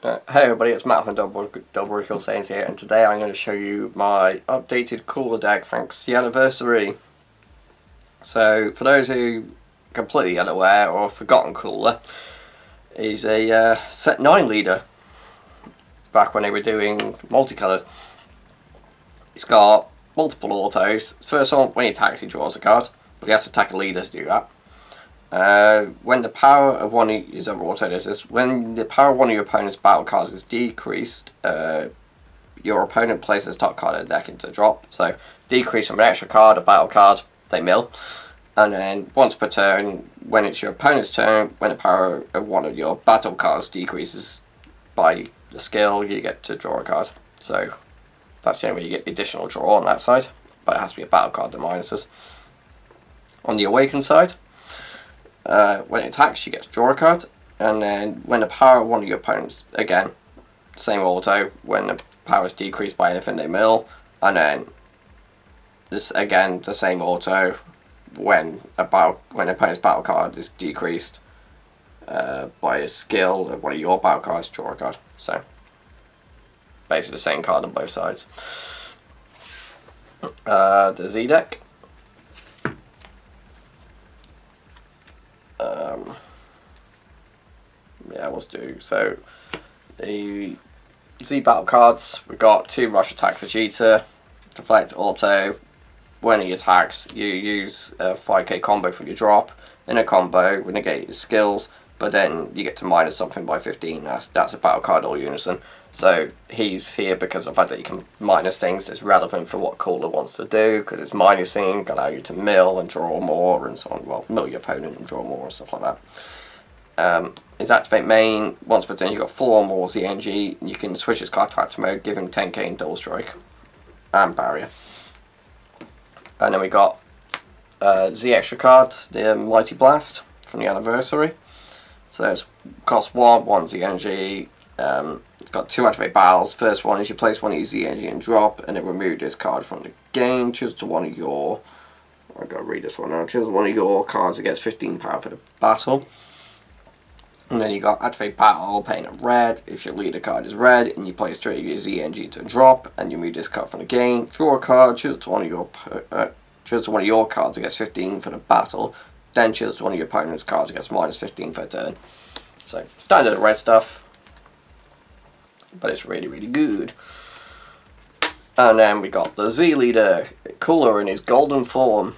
Hey everybody, it's Matt from Britical Saiyans here, and today I'm going to show you my updated cooler deck thanks to the anniversary. So, for those who are completely unaware or forgotten cooler, he's a set 9 leader, back when they were doing multicolours. He's got multiple autos. First one, when he attacks he draws a card, but he has to attack a leader to do that. When the power of one of his other auto does this, when the power of one of your opponent's battle cards is decreased, your opponent places top card of the deck into drop. So decrease from an extra card, a battle card, they mill. And then once per turn, when it's your opponent's turn, when the power of one of your battle cards decreases by the skill, you get to draw a card. So that's the only way you get the additional draw on that side, but it has to be a battle card that minuses. On the awakened side, when it attacks, you get to draw a card, and then when the power of one of your opponents, again, same auto, when the power is decreased by anything, they mill, and then this again the same auto when an opponent's battle card is decreased by a skill of one of your battle cards, draw a card. So basically the same card on both sides. The Z deck. Yeah, let's do so. The Z battle cards, we've got 2 rush attack Vegeta, deflect auto. When he attacks, you use a 5k combo from your drop. In a combo, we negate your skills, but then you get to minus something by 15. That's a battle card all unison. So he's here because of the fact that you can minus things. It's relevant for what Cooler wants to do, because it's minusing, allow you to mill and draw more and so on. Well, mill your opponent and draw more and stuff like that. His activate main, once per turn you've got 4 or more ZNG, and you can switch his card to mode, give him 10k in double strike and barrier. And then we got Z extra card, the Mighty Blast from the anniversary. So it's cost 1 ZNG. It's got 2 activate battles. First one is you place one of your ZNG and drop, and then remove this card from the game. Choose to one of your. I've got to read this one now. Choose one of your cards that gets 15 power for the battle. And then you got activate battle, paying it red. If your leader card is red, and you place 3 of your ZNG to drop, and you move this card from the game, draw a card. Choose to one of your cards that gets 15 for the battle. Then choose one of your opponent's cards that gets minus 15 for a turn. So standard red stuff, but it's really, really good. And then we got the Z leader, Cooler in his golden form.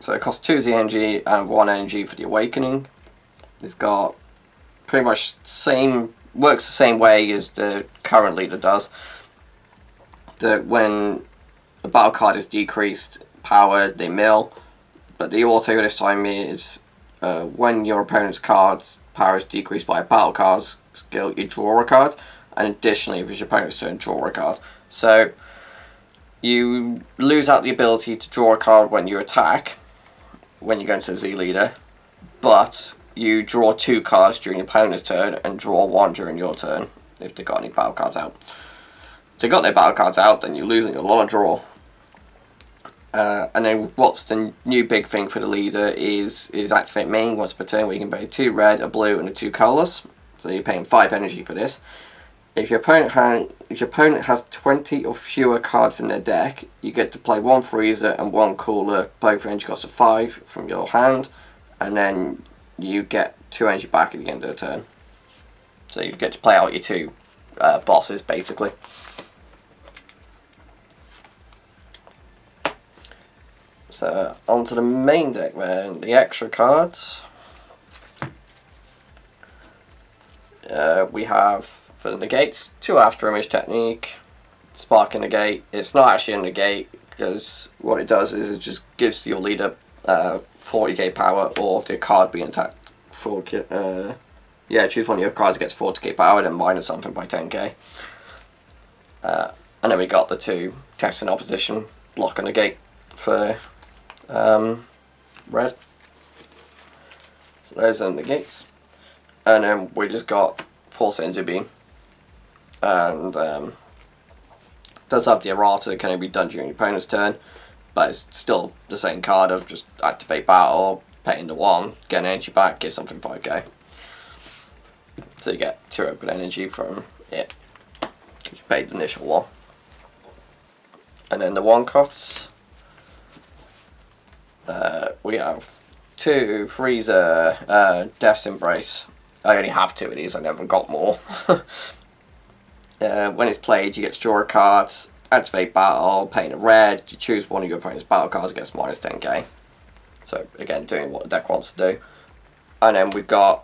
So it costs 2 ZNG and 1 energy for the awakening. It's got pretty much works the same way as the current leader does. That when the battle card is decreased power, they mill, but the auto this time is when your opponent's card's power is decreased by a battle card's skill, you draw a card, and additionally if it's your opponent's turn, draw a card. So you lose out the ability to draw a card when you attack, when you go into the Z leader, but you draw 2 cards during your opponent's turn and draw 1 during your turn if they've got any battle cards out. If they've got their battle cards out, then you're losing a lot of draw. And then what's the new big thing for the leader is activate main once per turn, where you can pay 2 red, a blue, and a 2 colourless. So you're paying 5 energy for this. If your opponent has 20 or fewer cards in their deck, you get to play 1 freezer and 1 cooler, both energy cost of 5 from your hand, and then you get 2 energy back at the end of the turn. So you get to play out your 2 bosses basically. So onto the main deck then, the extra cards. We have for the negates 2 after image technique, sparking negate. It's not actually a negate because what it does is it just gives your leader 40k power, or the card being attacked 4k. Yeah, choose one of your cards that gets 40k power, then minus something by 10k. And then we got the 2 test in opposition, block and negate for red. So there's the negates. And then we just got Force Into Beam. And does have the errata that can only be done during your opponent's turn, but it's still the same card of just activate battle, pay into 1, get an energy back, get something 5k. So you get 2 open energy from it, because you paid the initial one. And then the 1 costs, we have 2 Freezer Death's Embrace. I only have 2 of these, I never got more. When it's played, you get to draw a card, activate battle, paying a red, you choose one of your opponent's battle cards, it gets minus 10k. So again, doing what the deck wants to do. And then we've got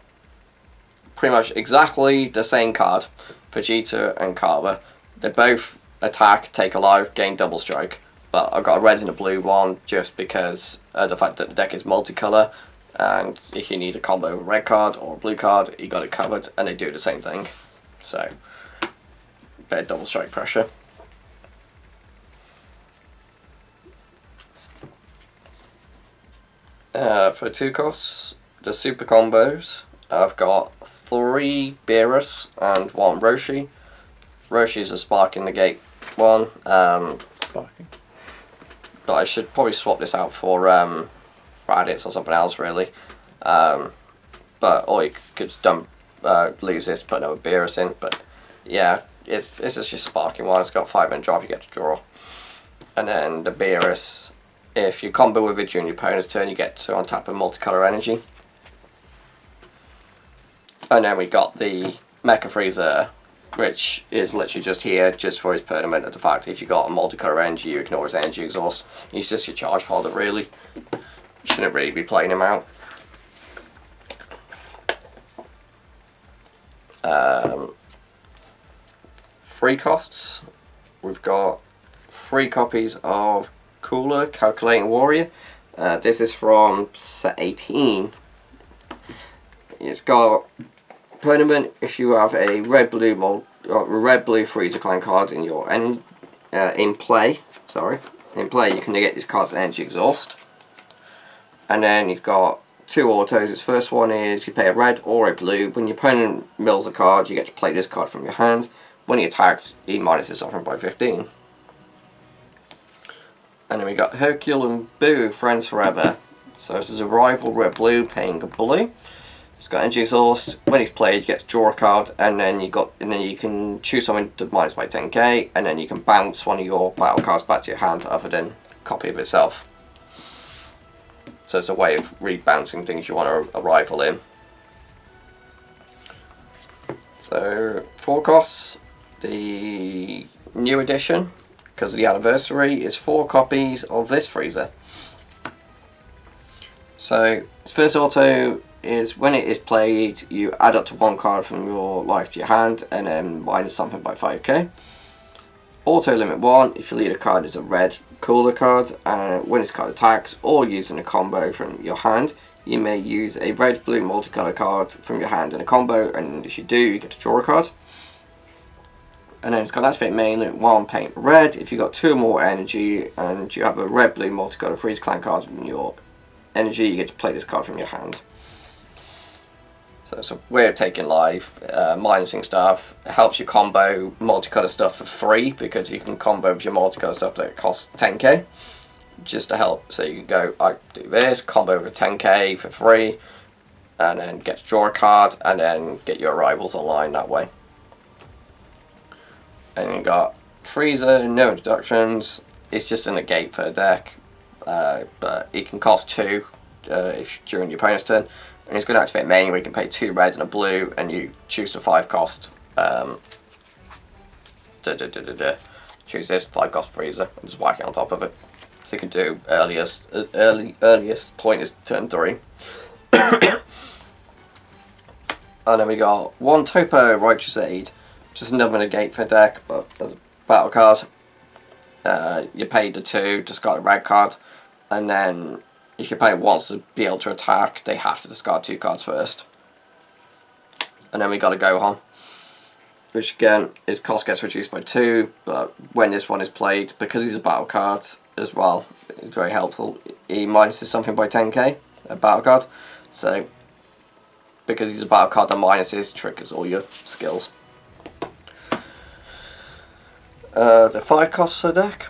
pretty much exactly the same card, Vegeta and Carver. They both attack, take a life, gain double strike. But I've got a red and a blue one just because of the fact that the deck is multicolour, and if you need a combo of a red card or a blue card, you got it covered, and they do the same thing. So, bit of double strike pressure. For 2 costs, the super combos, I've got 3 Beerus and 1 Roshi. Roshi's a Sparking Negate one. Sparking. But I should probably swap this out for Raditz or something else, really. Or you could just lose this, put another Beerus in. But yeah, this is just Sparking one. It's got 5-minute drop, you get to draw. And then the Beerus, if you combo with it during your opponent's turn, you get to untap a multicolour energy. And then we got the Mecha Freezer, which is literally just here, just for his permanent. Of the fact if you got a multicolour energy, you ignore his energy exhaust. He's just your charge folder, really. You shouldn't really be playing him out. 3 costs. We've got 3 copies of Cooler Calculating Warrior. This is from set 18. It's got permanent. If you have a red blue Freezer Clan card in your in play, you can negate this card's energy exhaust. And then he's got 2 autos. His first one is you pay a red or a blue. When your opponent mills a card, you get to play this card from your hand. When he attacks, he minuses something by 15. And then we got Hercule and Boo, Friends Forever. So this is a rival red blue, paying a blue. He's got energy exhaust. When he's played, you get to draw a card, and then you can choose something to minus by 10k, and then you can bounce one of your battle cards back to your hand, other than a copy of itself. So it's a way of rebouncing things you want to rival in. So 4 costs. The new edition, because of the anniversary, is 4 copies of this Freezer. So its first auto is when it is played, you add up to 1 card from your life to your hand, and then minus something by 5k. Auto limit 1, if your leader card is a red Cooler card, and when this card attacks or using a combo from your hand, you may use a red-blue multicolour card from your hand in a combo, and if you do, you get to draw a card. And then it's got activate main limit 1, paint red. If you've got 2 or more energy and you have a red-blue multicolour Freeze Clan card in your energy, you get to play this card from your hand. So it's a way of taking life, minusing stuff. It helps you combo multicolour stuff for free, because you can combo with your multicolour stuff that costs 10k. Just to help, so you can go, I do this, combo with 10k for free, and then get to draw a card, and then get your rivals online that way. And you got Freezer, no introductions. It's just a negate for the deck, but it can cost 2 if during your opponent's turn. And it's going to activate main, where you can pay 2 reds and a blue, and you choose the 5 cost. Choose this 5 cost Freezer and just whack it on top of it. So you can do earliest point is turn 3. And then we got 1 Topo Righteous Aid. Just another negate for deck, but as a battle card. You pay the 2, discard a red card, and then if your opponent wants to be able to attack, they have to discard 2 cards first. And then we got a Gohan, which again, his cost gets reduced by 2, but when this one is played, because he's a battle card as well, it's very helpful. He minuses something by 10k, a battle card, so because he's a battle card that minuses, triggers all your skills. The 5 costs a deck,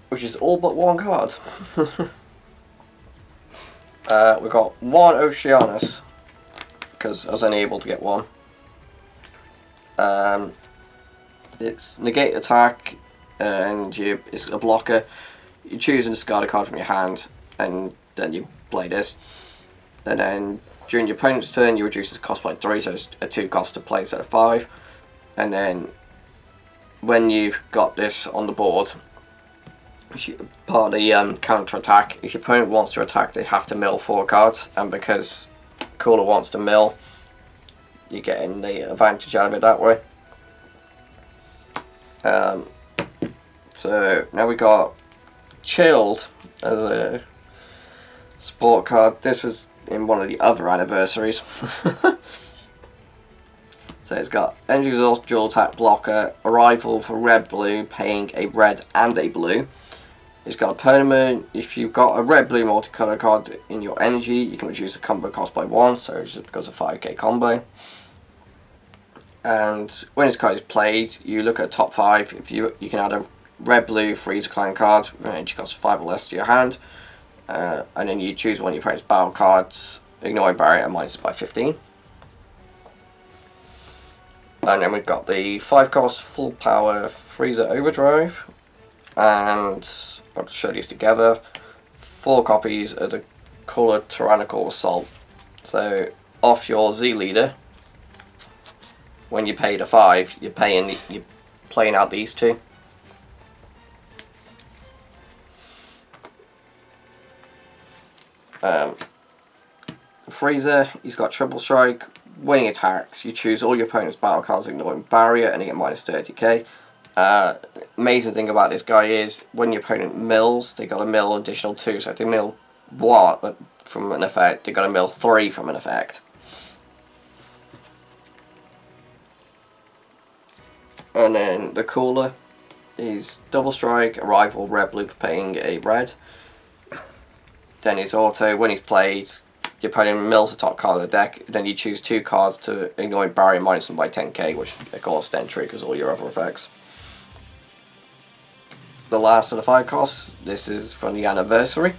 which is all but 1 card. We've got 1 Oceanus, because I was only able to get one. It's negate attack, and it's a blocker. You choose and discard a card from your hand, and then you play this. And then during your opponent's turn, you reduce the cost by 3, so it's a 2 cost to play instead of 5. And then when you've got this on the board, part of the counter attack, if your opponent wants to attack, they have to mill 4 cards, and because Cooler wants to mill, you're getting the advantage out of it that way. So now we got Chilled as a support card. This was in one of the other anniversaries. So it's got Energy Exhaust, Dual Attack Blocker, Arrival for red blue, paying a red and a blue. It's got a permanent. If you've got a red blue multicolour card in your energy, you can reduce the combo cost by 1, so it's just because of 5k combo. And when this card is played, you look at top 5. If you can add a red blue Freezer Clan card, which costs 5 or less to your hand, and then you choose one of your opponent's battle cards, ignoring barrier and minus it by 15. And then we've got the 5 cost full power Freezer Overdrive, and I'll show these together. 4 copies of the Cooler Tyrannical Assault. So off your Z leader, when you pay the 5, you're playing out these 2. Freezer, he's got Triple Strike. When he attacks, you choose all your opponent's battle cards ignoring barrier, and you get minus 30k. Amazing thing about this guy is when your opponent mills, they got to mill an additional 2. So if they mill 1 from an effect, they got to mill 3 from an effect. And then the Cooler is Double Strike, Arrival, red blue for paying a red. Then his auto, when he's played, your opponent mills the top card of the deck, then you choose 2 cards to ignore barrier minus them by 10k, which of course then triggers all your other effects. The last of the 5 costs, this is from the anniversary.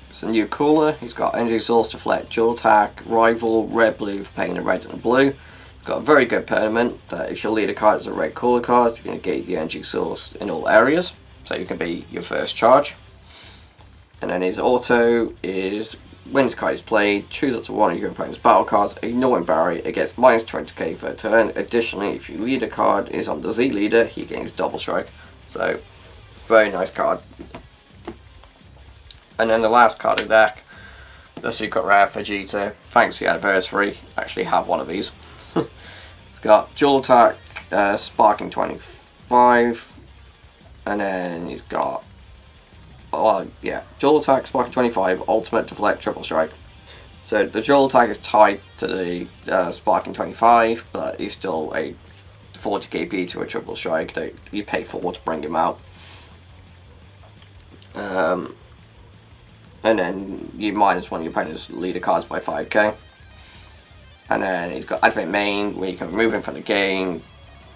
It's a new Cooler. He's got Energy Exhaust, Deflect, Dual Attack, Rival, red blue for paying a red and a blue. He's got a very good permanent that if your leader card is a red Cooler card, you're going to get the Energy Exhaust in all areas, so you can be your first charge. And then his auto is, when his card is played, choose up to one of your opponent's battle cards, ignoring barrier, it gets minus 20k for a turn. Additionally, if your leader card is on the Z leader, he gains Double Strike. So, very nice card. And then the last card of the deck, the Secret Rare Vegeta. Thanks to the anniversary, I actually have one of these. It's got Dual Attack, Sparking 25, and then he's got, well, yeah, Dual Attack, Sparking 25, Ultimate, Deflect, Triple Strike. So the Dual Attack is tied to the Sparking 25, but he's still a 40 KP to a Triple Strike that you pay 4 to bring him out. And then you minus one of your opponent's leader cards by 5k. And then he's got Activate Main, where you can remove him from the game,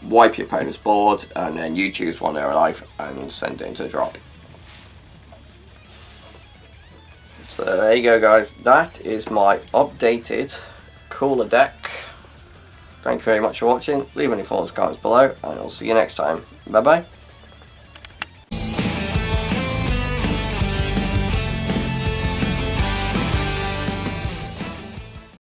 wipe your opponent's board, and then you choose one they're alive and send it into the drop. So there you go, guys. That is my updated Cooler deck. Thank you very much for watching. Leave any thoughts and comments below, and I'll see you next time. Bye bye.